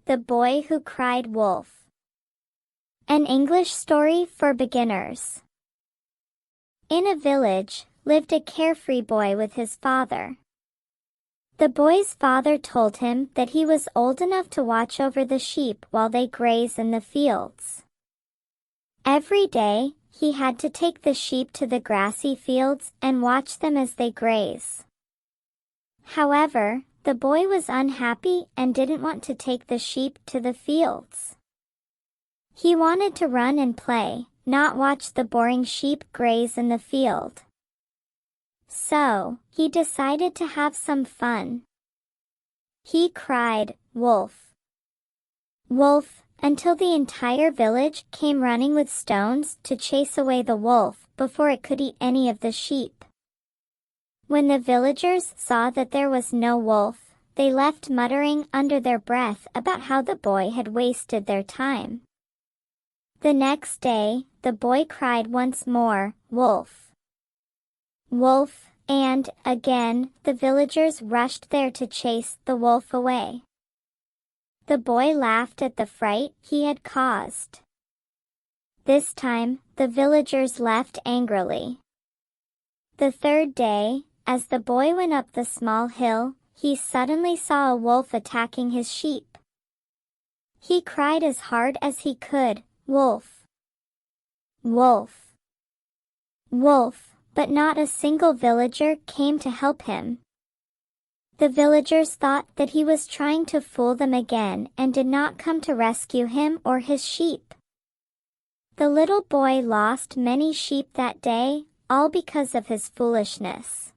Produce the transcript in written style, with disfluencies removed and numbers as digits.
The Boy Who Cried Wolf. An English story for beginners. In a village, lived a carefree boy with his father. The boy's father told him that he was old enough to watch over the sheep while they graze in the fields. Every day, he had to take the sheep to the grassy fields and watch them as they graze. However, the boy was unhappy and didn't want to take the sheep to the fields. He wanted to run and play, not watch the boring sheep graze in the field. So, he decided to have some fun. He cried, "Wolf! Wolf!" until the entire village came running with stones to chase away the wolf before it could eat any of the sheep. When the villagers saw that there was no wolf, they left muttering under their breath about how the boy had wasted their time. The next day, the boy cried once more, "Wolf! Wolf!" and, again, the villagers rushed there to chase the wolf away. The boy laughed at the fright he had caused. This time, the villagers left angrily. The third day, as the boy went up the small hill, he suddenly saw a wolf attacking his sheep. He cried as hard as he could, "Wolf! Wolf! Wolf!" but not a single villager came to help him. The villagers thought that he was trying to fool them again and did not come to rescue him or his sheep. The little boy lost many sheep that day, all because of his foolishness.